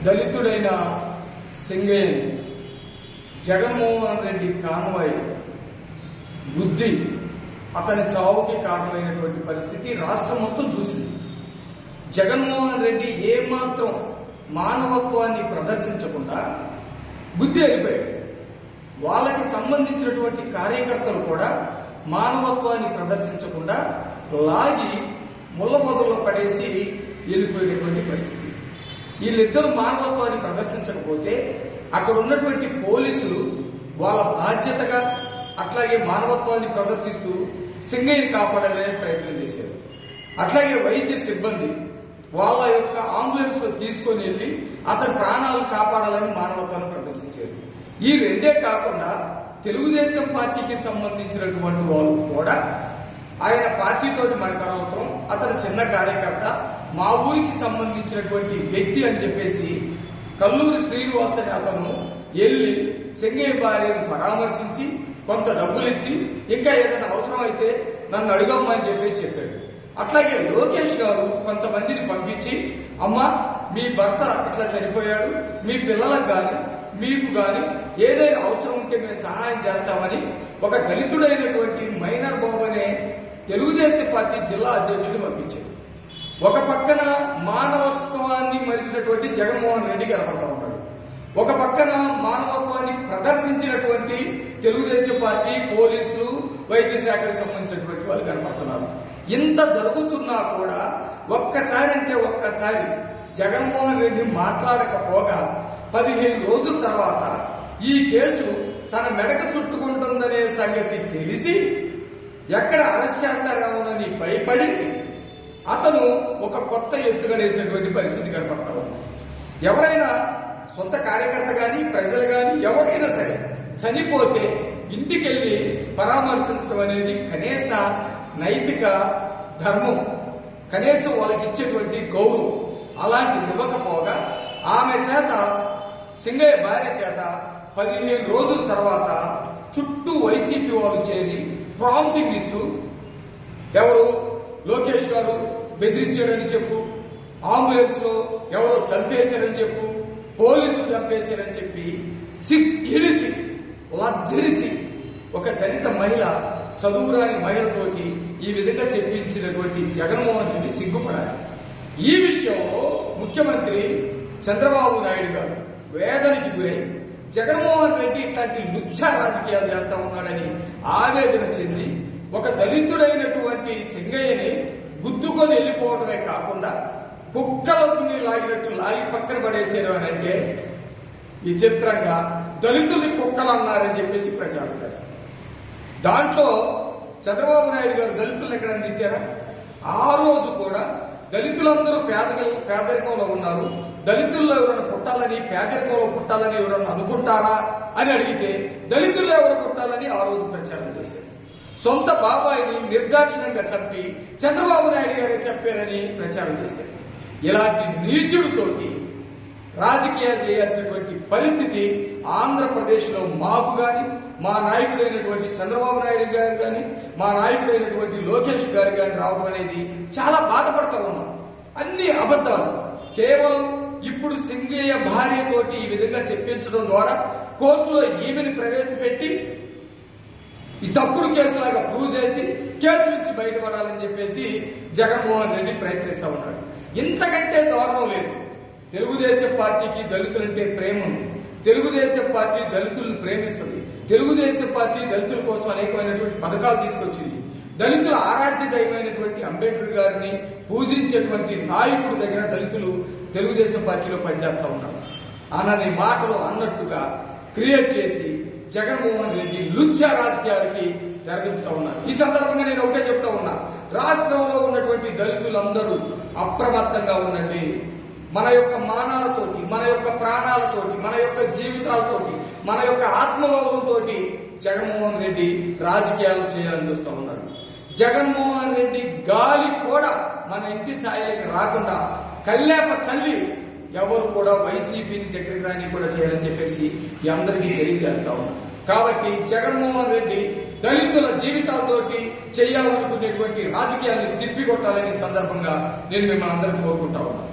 దళితుడైన సింగయ్యని Jaganmohan Reddy convoy బుద్ధి అతని చావుకి కారణమైనటువంటి పరిస్థితి రాష్ట్రం మొత్తం చూసింది. జగన్మోహన్ రెడ్డి ఏమాత్రం మానవత్వాన్ని ప్రదర్శించకుండా బుద్ధి అయిపోయాడు. వాళ్ళకి సంబంధించినటువంటి కార్యకర్తలు కూడా మానవత్వాన్ని ప్రదర్శించకుండా లాగి ముళ్ళ పొదల్లో పడేసి వెళ్ళిపోయినటువంటి పరిస్థితి. వీళ్ళిద్దరూ మానవత్వాన్ని ప్రదర్శించకపోతే అక్కడ ఉన్నటువంటి పోలీసులు వాళ్ళ బాధ్యతగా అట్లాగే మానవత్వాన్ని ప్రదర్శిస్తూ సింగయ్యని కాపాడాలనే ప్రయత్నం చేశారు. అట్లాగే వైద్య సిబ్బంది వాళ్ళ యొక్క అంబులెన్స్ లో తీసుకొని వెళ్లి అతని ప్రాణాలను కాపాడాలని మానవత్వాన్ని ప్రదర్శించారు. ఈ రెండే కాకుండా తెలుగుదేశం పార్టీకి సంబంధించినటువంటి వాళ్ళు కూడా ఆయన పార్టీతోటి మనకు అనవసరం, అతను చిన్న కార్యకర్త, మా ఊరికి సంబంధించినటువంటి వ్యక్తి అని చెప్పేసి కల్లూరి శ్రీనివాస్ అని అతను వెళ్లి సింగయ్య భార్యను పరామర్శించి కొంత డబ్బులు ఇచ్చి ఇంకా ఏదైనా అవసరం అయితే నన్ను అడుగమ్మని చెప్పాడు. అట్లాగే లోకేష్ గారు కొంతమందిని పంపించి అమ్మా మీ భర్త ఇట్లా చనిపోయాడు, మీ పిల్లలకు గాని మీకు గాని ఏదైనా అవసరం ఉంటే మేము సహాయం చేస్తామని ఒక దళితుడైనటువంటి మైనర్ బాబు అనే తెలుగుదేశం పార్టీ జిల్లా అధ్యక్షుడు పంపించారు. ఒక పక్కన మానవత్వాన్ని మరిచినటువంటి జగన్మోహన్ రెడ్డి కనపడతా ఉన్నాడు, ఒక పక్కన మానవత్వాన్ని ప్రదర్శించినటువంటి తెలుగుదేశం పార్టీ పోలీసులు వైద్య శాఖకు సంబంధించినటువంటి వాళ్ళు కనపడుతున్నారు. ఇంత జరుగుతున్నా కూడా ఒక్కసారి జగన్మోహన్ రెడ్డి మాట్లాడకపోగా 15 రోజుల తర్వాత ఈ కేసు తన మెడకు చుట్టుకుంటుందనే సంగతి తెలిసి ఎక్కడ అరెస్ట్ చేస్తారేమోనని భయపడి అతను ఒక కొత్త ఎత్తుగడేసేటువంటి పరిస్థితి కనపడతా ఉంది. ఎవరైనా సొంత కార్యకర్త గాని ప్రజలు గాని ఎవరైనా సరే చనిపోతే ఇంటికెళ్లి పరామర్శించడం అనేది కనీస నైతిక ధర్మం, కనీసం వాళ్ళకి ఇచ్చేటువంటి గౌరవం. అలాంటిది ఇవ్వకపోగా ఆమె చేత సింగయ్య భార్య చేత 15 రోజుల తర్వాత చుట్టూ వైసీపీ వాళ్ళు చేరి ప్రాంప్టింగ్ ఇస్తూ ఎవరు లోకేష్ గారు బెదిరించారని చెప్పు, అంబులెన్స్ లో ఎవరో చంపేశారని చెప్పు, పోలీసులు చంపేశారని చెప్పి సిక్కిడిసి లజ్జరిసి ఒక దళిత మహిళ, చదువురాని మహిళతోటి ఈ విధంగా చెప్పించినటువంటి జగన్మోహన్ రెడ్డి సిగ్గుపడాలి. ఈ విషయంలో ముఖ్యమంత్రి చంద్రబాబు నాయుడు గారు వేదనకి గురై జగన్మోహన్ రెడ్డి ఇట్లాంటి లుచ్చ రాజకీయాలు చేస్తా ఉన్నాడని ఆవేదన చెంది ఒక దళితుడైనటువంటి సింగయ్యని గుద్దుకొని వెళ్లిపోవడమే కాకుండా కుక్కలకి లాగినట్టు లాగి పక్కన పడేసారు అని అంటే విచిత్రంగా దళితుల్ని కుక్కలు అన్నారని చెప్పేసి ప్రచారం చేస్తారు. దాంట్లో చంద్రబాబు నాయుడు గారు దళితులను ఎక్కడ తిట్టారా? ఆ రోజు కూడా దళితులందరూ పేదరికంలో ఉన్నారు, దళితుల్లో ఎవరైనా పుట్టాలని, పేదరికంలో పుట్టాలని ఎవరన్నా అనుకుంటారా అని అడిగితే దళితుల్లో ఎవరు పుట్టాలని ఆ రోజు ప్రచారం చేశారు. సొంత బాబాయిని నిర్దాక్షిణ్యంగా చంపి చంద్రబాబు నాయుడు గారే చెప్పారని ప్రచారం చేశారు. ఇలాంటి నీచుడితోటి రాజకీయాలు చేయాల్సినటువంటి పరిస్థితి ఆంధ్రప్రదేశ్ లో మాకు గాని, మా నాయకుడైనటువంటి చంద్రబాబు నాయుడు గారు గాని, మా నాయకుడైనటువంటి లోకేష్ గారు గాని రావడం అనేది చాలా బాధపడతా ఉన్నాం. అన్ని అబద్ధాలు. కేవలం ఇప్పుడు సింగయ్య భార్యతోటి ఈ విధంగా చెప్పించడం ద్వారా కోర్టులో ఈమెను ప్రవేశపెట్టి ఈ తప్పుడు కేసులాగా ప్రూవ్ చేసి కేసు నుంచి బయటపడాలని చెప్పేసి జగన్మోహన్ రెడ్డి ప్రయత్నిస్తా ఉన్నాడు. ఇంతకంటే దారుణం లేదు. తెలుగుదేశం పార్టీకి దళితులంటే ప్రేమ ఉంది, తెలుగుదేశం పార్టీ దళితులను ప్రేమిస్తుంది, తెలుగుదేశం పార్టీ దళితుల కోసం అనేకమైనటువంటి పథకాలు తీసుకొచ్చింది. దళితుల ఆరాధ్య దైవమైనటువంటి అంబేద్కర్ గారిని పూజించేటువంటి నాయకుడి దగ్గర దళితులు తెలుగుదేశం పార్టీలో పనిచేస్తా ఉన్నారు అన్నది మాటలు అన్నట్టుగా క్రియేట్ చేసి జగన్మోహన్ రెడ్డి లుచ్చ రాజకీయాలకి తెరదింపుతా ఉన్నారు. ఈ సందర్భంగా నేను ఒకటే చెప్తా ఉన్నా, రాష్ట్రంలో ఉన్నటువంటి దళితులందరూ అప్రమత్తంగా ఉండండి. మన యొక్క మానాలతోటి, మన యొక్క ప్రాణాలతోటి, మన యొక్క జీవితాలతోటి, మన యొక్క ఆత్మగౌరవంతో జగన్మోహన్ రెడ్డి రాజకీయాలు చేయాలని చూస్తూ ఉన్నాడు. జగన్మోహన్ రెడ్డి గాలి కూడా మన ఇంటి ఛాయలకి రాకుండా కల్లేప చల్లి ఎవరు కూడా వైసీపీని దగ్గరికి రాని కూడా చేయాలని చెప్పేసి అందరికీ తెలియజేస్తా ఉన్నారు. కాబట్టి జగన్మోహన్ రెడ్డి దళితుల జీవితాలతోటి చేయాలనుకునేటువంటి రాజకీయాన్ని తిప్పికొట్టాలనే సందర్భంగా నేను మిమ్మల్ని అందరికీ కోరుకుంటా ఉన్నాను.